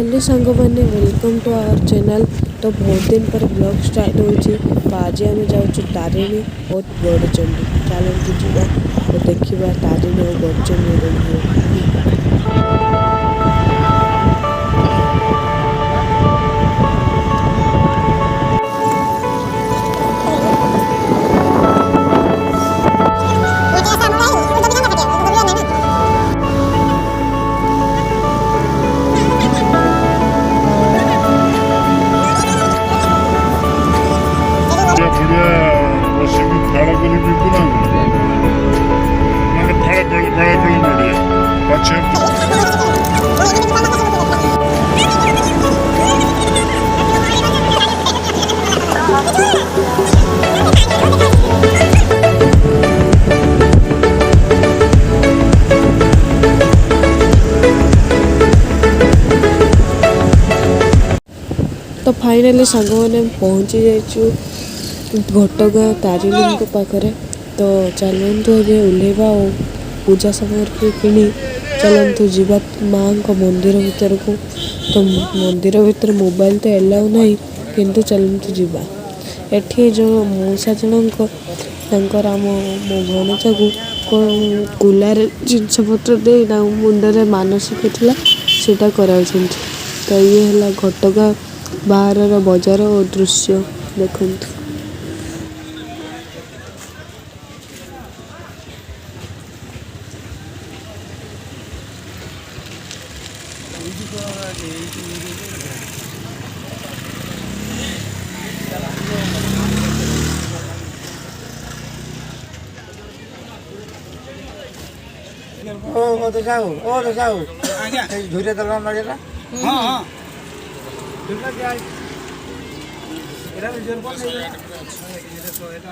Hello सांग मैंने welcome to our channel. तो बहुत दिन पर ब्लॉग स्टार्ट होची। तो आज आम जाऊँ तारिणी और गौरचंडी। चलते जीवा और देखा तारिणी और गौरचंडी। बढ़िया बसिक फाड़ कर बिकुना माने फाड़ फल बढ़िया पछे तो फाइनाली सांग मैंने पहुँची जाइए घटगाँ तारिणी पाखे। तो चलतु ए ओह्लैवा और पूजा सामग्री किणी चलतु जीवा माँ मंदिर भीतर को। तो मंदिर भीतर मोबाइल तो एलाउ नहीं किंतु चलतु जीवा। एठी जो मौसा जनकर आम मो भणजा को कुलार जिनपत्र दे मुंडे मानसिक था सीटा करा। तो ये है घटगाँ बाहर बजार और दृश्य देखु। ओ तो जाओ आज्ञा धुरे दला नगेला हां हां दुर्गा जाय एरा जोर कोन है एरा तो एटा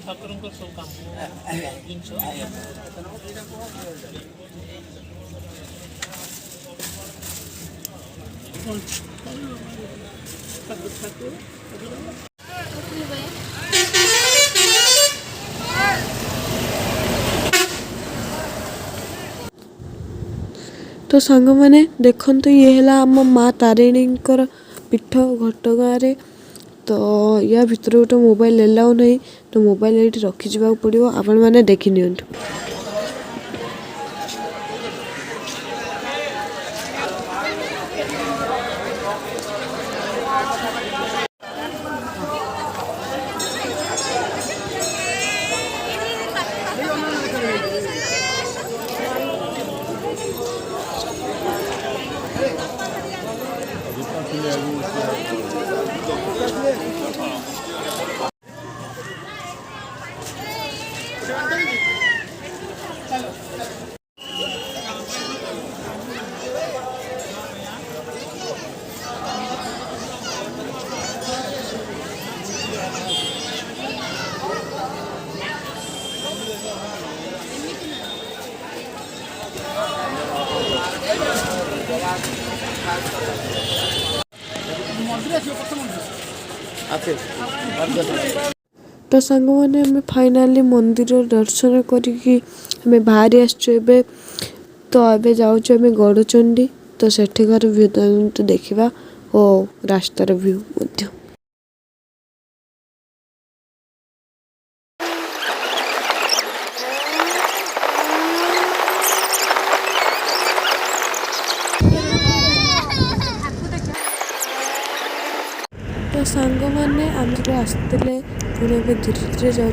ठाकुर को सब काम जिनस तो सांग मैंने देखते ये है आम माँ तारिणी पीठ घटगाँ। तो या भीतर गोटे मोबाइल एलाउ नहीं। तो मोबाइल ये रखी जावाक पड़ो। आपण मैंने देखी नियंतु। तो सांग मैंने हमें फाइनाली मंदिर दर्शन करिकी हमें बाहरी आसबे। तो अबे जाऊँ गौरचंडी। तो सेठिकार व्यू तो देखा और रास्तार व्यू मध्य। तो सांग मैंने आम आसते पुणी धीरे धीरे जाऊँ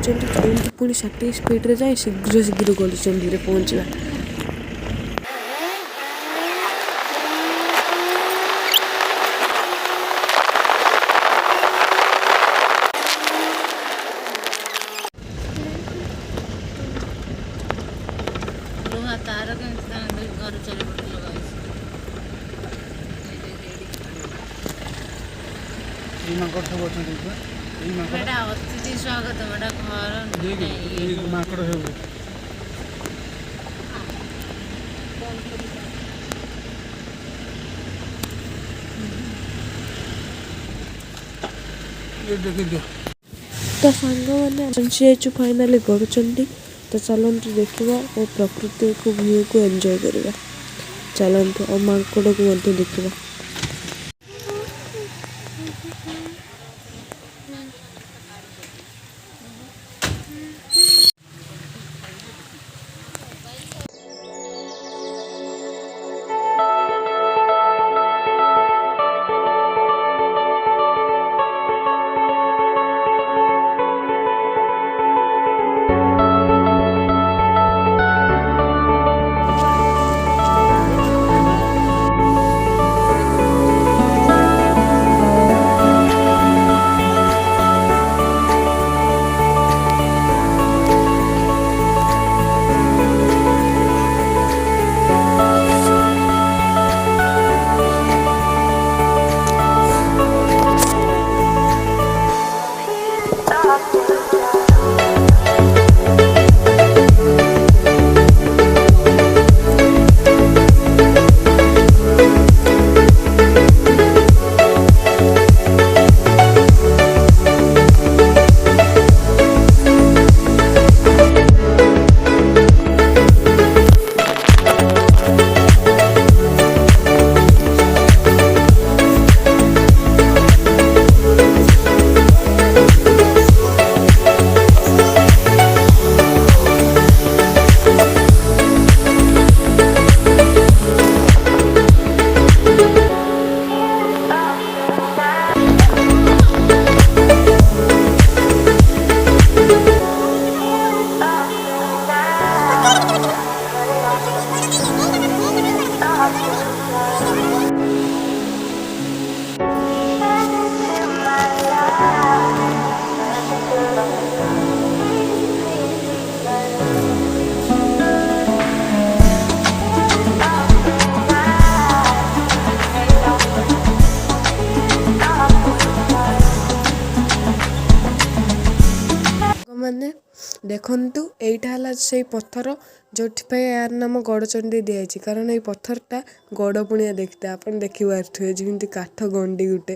पुणी 60 स्पीड जाए शीघ्र शीघ्र गौरचंडी पहुँचवा। माकड़ सब अच्छा बेटा अतिथि स्वागत बेटा घर माकड़ सब तो सांग मैंने पहुँची फाइनाली गौरचंडी। तो चलନ୍ତୁ ଦେଖିବା ଓ ପ୍ରକୃତିକୁ ଭ୍ୟୁକୁ ଏନ୍ଜୟ କରିବା। ଚାଲନ୍ତୁ ଆଉ ମାଙ୍କଡ଼କୁ ମଧ୍ୟ ଦେଖିବା। ମାନେ ଦେଖନ୍ତୁ ଏଇଟା ହେଲା ସେଇ ପଥର ଯେଉଁଥିପାଇଁ ଏହାର ନାମ ଗଡ଼ଚଣ୍ଡୀ ଦିଆଯାଇଛି, କାରଣ ଏଇ ପଥରଟା ଗଡ଼ ପୁଣିଆ ଦେଖିଥାଏ। ଆପଣ ଦେଖିପାରୁଥିବେ ଯେମିତି କାଠ ଗଣ୍ଡି ଗୋଟେ।